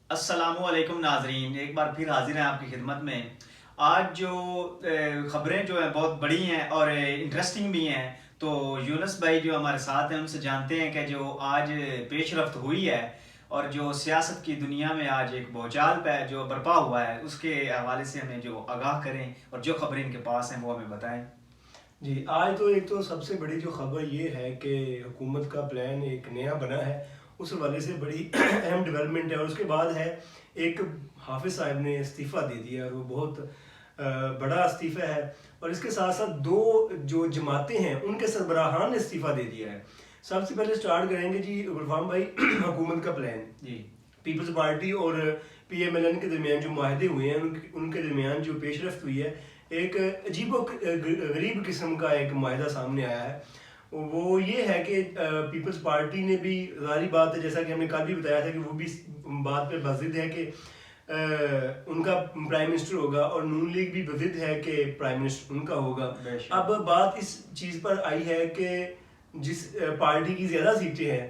السلام علیکم ناظرین، ایک بار پھر حاضر ہیں آپ کی خدمت میں۔ آج جو خبریں جو ہیں بہت بڑی ہیں اور انٹرسٹنگ بھی ہیں، تو یونس بھائی جو ہمارے ساتھ ہیں ان سے جانتے ہیں کہ جو آج پیش رفت ہوئی ہے اور جو سیاست کی دنیا میں آج ایک بھوچال پہ جو برپا ہوا ہے اس کے حوالے سے ہمیں جو آگاہ کریں اور جو خبریں ان کے پاس ہیں وہ ہمیں بتائیں۔ جی، آج تو ایک تو سب سے بڑی جو خبر یہ ہے کہ حکومت کا پلان ایک نیا بنا ہے، اس حوالے سے بڑی اہم ڈیولپمنٹ ہے۔ اور اس کے بعد ہے ایک حافظ صاحب نے استعفیٰ دے دیا اور وہ بہت بڑا استعفیٰ ہے۔ اور اس کے ساتھ ساتھ دو جو جماعتیں ہیں ان کے سربراہان نے استعفیٰ دے دیا ہے۔ سب سے پہلے سٹارٹ کریں گے جی غلفام بھائی، حکومت کا پلان جی، پیپلز پارٹی اور پی ایم ایل این کے درمیان جو معاہدے ہوئے ہیں ان کے درمیان جو پیش رفت ہوئی ہے، ایک عجیب و غریب قسم کا ایک معاہدہ سامنے آیا ہے۔ وہ یہ ہے کہ پیپلز پارٹی نے بھی، ظاہری بات ہے جیسا کہ ہم نے کل بھی بتایا تھا کہ وہ بھی بات پہ بضد ہے کہ ان کا پرائم منسٹر ہوگا، اور نون لیگ بھی بضد ہے کہ پرائم منسٹر ان کا ہوگا۔ اب بات اس چیز پر آئی ہے کہ جس پارٹی کی زیادہ سیٹیں ہیں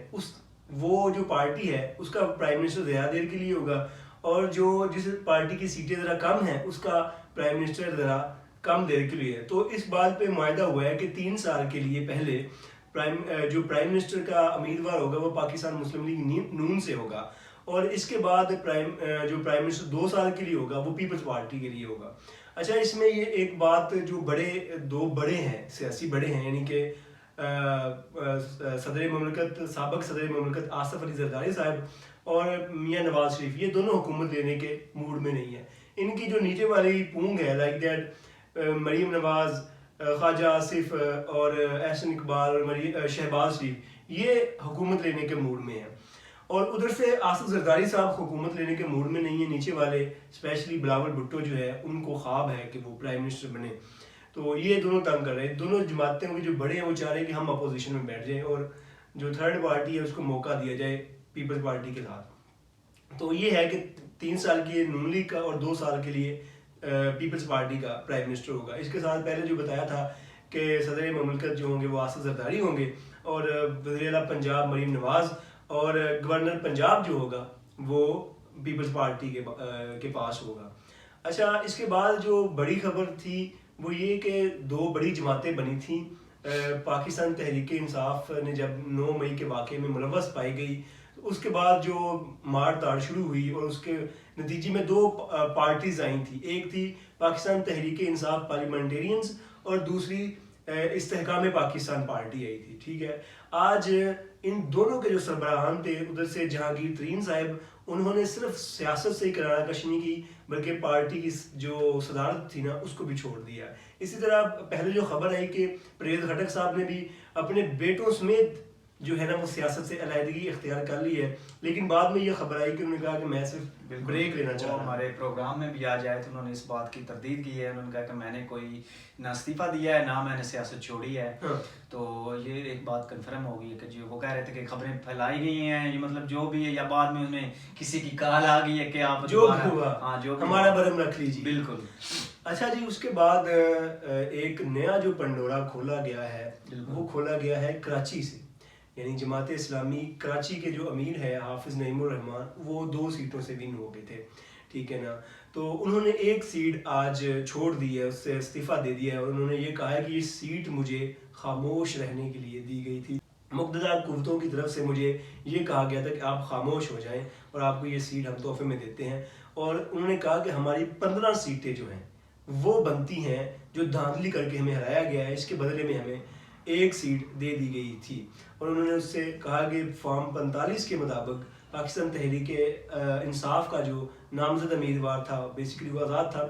وہ جو پارٹی ہے اس کا پرائم منسٹر زیادہ دیر کے لیے ہوگا، اور جس پارٹی کی سیٹیں ذرا کم ہیں اس کا پرائم منسٹر ذرا کم دیر کے لیے ہے۔ تو اس بات پہ معاہدہ ہوا ہے کہ 3 سال کے لیے پہلے جو پرائم منسٹر کا امیدوار ہوگا وہ پاکستان مسلم لیگ نون سے ہوگا، اور اس کے بعد جو پرائم منسٹر 2 سال کے لیے ہوگا وہ پیپلز پارٹی کے لیے ہوگا۔ اچھا، اس میں یہ ایک بات جو دو بڑے ہیں، سیاسی بڑے ہیں، یعنی کہ سابق صدر مملکت آصف علی زرداری صاحب اور میاں نواز شریف، یہ دونوں حکومت لینے کے موڈ میں نہیں ہیں۔ ان کی جو نیچے والی پونگ ہے، لائک دیٹ مریم نواز، خواجہ آصف اور احسن اقبال اور شہباز شریف، یہ حکومت لینے کے موڈ میں ہیں، اور ادھر سے آصف زرداری صاحب حکومت لینے کے موڈ میں نہیں ہیں۔ نیچے والے اسپیشلی بلاول بھٹو جو ہے ان کو خواب ہے کہ وہ پرائم منسٹر بنے، تو یہ دونوں تنگ کر رہے ہیں۔ دونوں جماعتیں کے جو بڑے ہیں وہ چاہ رہے ہیں کہ ہم اپوزیشن میں بیٹھ جائیں اور جو تھرڈ پارٹی ہے اس کو موقع دیا جائے پیپلز پارٹی کے ساتھ۔ تو یہ ہے کہ 3 سال کے لیے نون لیگ کا اور 2 سال کے لیے پیپلز پارٹی کا پرائم منسٹر ہوگا۔ اس کے ساتھ پہلے جو بتایا تھا کہ صدر مملکت جو ہوں گے وہ آصف زرداری ہوں گے، اور وزیر اعلیٰ پنجاب مریم نواز، اور گورنر پنجاب جو ہوگا وہ پیپلز پارٹی کے پاس ہوگا۔ اچھا، اس کے بعد جو بڑی خبر تھی وہ یہ کہ 2 بڑی جماعتیں بنی تھیں۔ پاکستان تحریک انصاف نے جب 9 مئی کے واقعے میں ملوث پائی گئی، اس کے بعد جو مار داڑ شروع ہوئی اور اس کے نتیجے میں 2 پارٹیز آئی تھیں۔ ایک تھی پاکستان تحریک انصاف پارلیمنٹیرینز، اور دوسری استحکام پاکستان پارٹی آئی تھی، ٹھیک ہے۔ آج ان دونوں کے جو سربراہان تھے، ادھر سے جہانگیر ترین صاحب، انہوں نے صرف سیاست سے ہی کنارہ کشی نہیں کی بلکہ پارٹی کی جو صدارت تھی نا اس کو بھی چھوڑ دیا۔ اسی طرح پہلے جو خبر آئی کہ پرویز خٹک صاحب نے بھی اپنے بیٹوں سمیت جو ہے نا وہ سیاست سے علیحدگی اختیار کر لی ہے، لیکن بعد میں یہ خبر آئی کہ انہوں نے کہا کہ میں صرف بریک لینا چاہ رہا ہوں۔ ہمارے پروگرام میں بھی آ جائے تو انہوں نے اس بات کی تردید کی ہے، انہوں نے کہا کہ میں نے کوئی نہ استعفیٰ دیا ہے نہ میں نے سیاست چھوڑی ہے۔ تو یہ ایک بات کنفرم ہو گئی ہے کہ جو وہ کہہ رہے تھے کہ خبریں پھیلائی گئی ہیں، یہ مطلب جو بھی ہے، یا بعد میں انہیں کسی کی کال آ گئی ہے کہ آپ جو ہوا ہمارا برم رکھ لیجیے۔ بالکل۔ اچھا جی، اس کے بعد ایک نیا جو پنڈورا کھولا گیا ہے وہ کھولا گیا ہے کراچی سے، یعنی جماعت اسلامی کراچی کے جو امیر ہے حافظ نعیم الرحمان، وہ 2 سیٹوں سے ون ہو گئے تھے، ٹھیک ہے نا۔ تو انہوں نے ایک سیٹ آج چھوڑ دی ہے، اس سے استعفیٰ دے دیا ہے، اور انہوں نے یہ کہا ہے کہ یہ سیٹ مجھے خاموش رہنے کے لیے دی گئی تھی، مقتدر قوتوں کی طرف سے مجھے یہ کہا گیا تھا کہ آپ خاموش ہو جائیں اور آپ کو یہ سیٹ ہم تحفے میں دیتے ہیں۔ اور انہوں نے کہا کہ ہماری 15 سیٹیں جو ہیں وہ بنتی ہیں جو دھاندلی کر کے ہمیں ہرایا گیا ہے، اس کے بدلے میں ہمیں 1 سیٹ دے دی گئی تھی۔ اور انہوں نے اس سے کہا کہ فارم 45 کے مطابق پاکستان تحریک انصاف کا جو نامزد امیدوار تھا، بیسیکلی وہ آزاد تھا،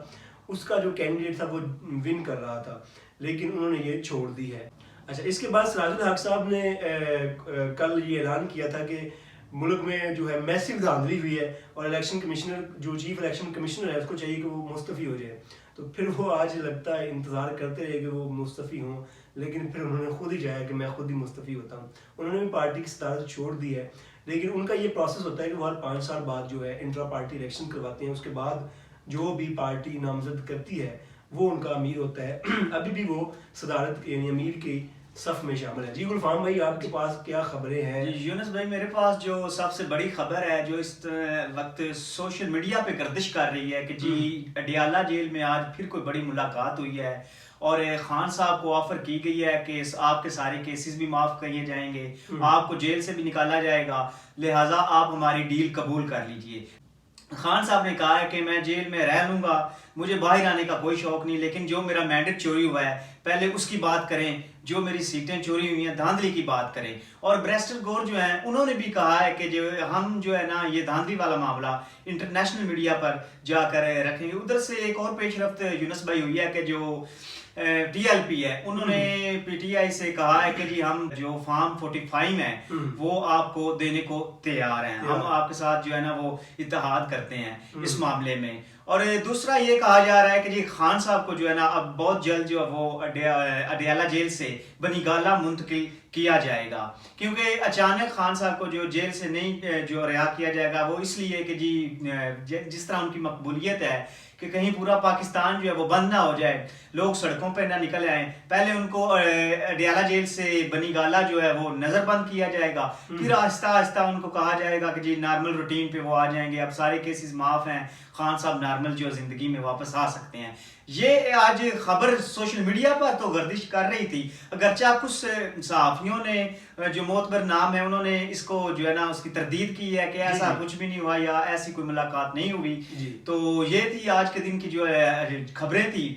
اس کا جو کینڈیڈیٹ تھا وہ ون کر رہا تھا، لیکن انہوں نے یہ چھوڑ دی ہے۔ اچھا، اس کے بعد سراج الحق صاحب نے کل یہ اعلان کیا تھا کہ ملک میں جو ہے میسو دھاندلی ہوئی ہے، اور الیکشن کمشنر جو چیف الیکشن کمشنر ہے اس کو چاہیے کہ وہ مستعفی ہو جائے۔ تو پھر وہ آج لگتا ہے انتظار کرتے رہے کہ وہ مستعفی ہوں، لیکن پھر انہوں نے خود ہی چاہا کہ میں خود ہی مستعفی ہوتا ہوں۔ انہوں نے بھی پارٹی کی صدارت چھوڑ دی ہے، لیکن ان کا یہ پروسیس ہوتا ہے کہ وہ ہر 5 سال بعد جو ہے انٹرا پارٹی الیکشن کرواتے ہیں، اس کے بعد جو بھی پارٹی نامزد کرتی ہے وہ ان کا امیر ہوتا ہے۔ ابھی بھی وہ صدارت یعنی امیر کی صف میں شامل ہے. جی گلفام بھائی آپ کے پاس کیا خبریں ہیں؟ جی یونس بھائی میرے پاس جو سب سے بڑی خبر ہے جو اس وقت سوشل میڈیا پہ گردش کر رہی ہے کہ جی اڈیالہ جیل میں آج پھر کوئی بڑی ملاقات ہوئی ہے اور خان صاحب کو آفر کی گئی ہے کہ آپ کے سارے کیسز بھی معاف کیے جائیں گے, آپ کو جیل سے بھی نکالا جائے گا, لہٰذا آپ ہماری ڈیل قبول کر لیجئے. خان صاحب نے کہا ہے کہ میں جیل میں رہ لوں گا, مجھے باہر آنے کا کوئی شوق نہیں, لیکن جو میرا مینڈیٹ چوری ہوا ہے پہلے اس کی بات کریں, جو میری سیٹیں چوری ہوئی ہیں دھاندلی کی بات کریں. اور بریسٹر گور جو ہیں انہوں نے بھی کہا ہے کہ جو ہم جو ہے نا یہ دھاندلی والا معاملہ انٹرنیشنل میڈیا پر جا کر رکھیں گے. ادھر سے ایک اور پیش رفت یونس بھائی ہوئی ہے کہ جو ٹی ایل پی ہے انہوں نے پی ٹی آئی سے کہا ہے کہ جی ہم جو فارم 45 ہیں وہ آپ کو دینے کو تیار ہیں, ہم آپ کے ساتھ جو ہے نا وہ اتحاد کرتے ہیں اس معاملے میں. اور دوسرا یہ کہا جا رہا ہے کہ جی خان صاحب کو جو ہے نا اب بہت جلد جو ہے وہ اڈیالہ جیل سے بنی گالہ منتقل کیا جائے گا, کیونکہ اچانک خان صاحب کو جو جیل سے نہیں جو رہا کیا جائے گا وہ اس لیے کہ جی جس طرح ان کی مقبولیت ہے کہ کہیں پورا پاکستان جو ہے وہ بند نہ ہو جائے, لوگ سڑکوں پہ نہ نکل آئیں. پہلے ان کو اڈیالہ جیل سے بنی گالہ جو ہے وہ نظر بند کیا جائے گا, پھر آہستہ آہستہ ان کو کہا جائے گا کہ جی نارمل روٹین پہ وہ آ جائیں گے, اب سارے کیسز معاف ہیں, خان صاحب نارمل جو زندگی میں واپس آ سکتے ہیں. یہ آج خبر سوشل میڈیا پر تو گردش کر رہی تھی, اگرچہ کچھ صحافیوں نے جو معتبر نام ہے انہوں نے اس کو جو ہے نا اس کی تردید کی ہے کہ ایسا کچھ بھی نہیں ہوا یا ایسی کوئی ملاقات نہیں ہوئی. تو یہ تھی آج کے دن کی جو ہے خبریں تھی.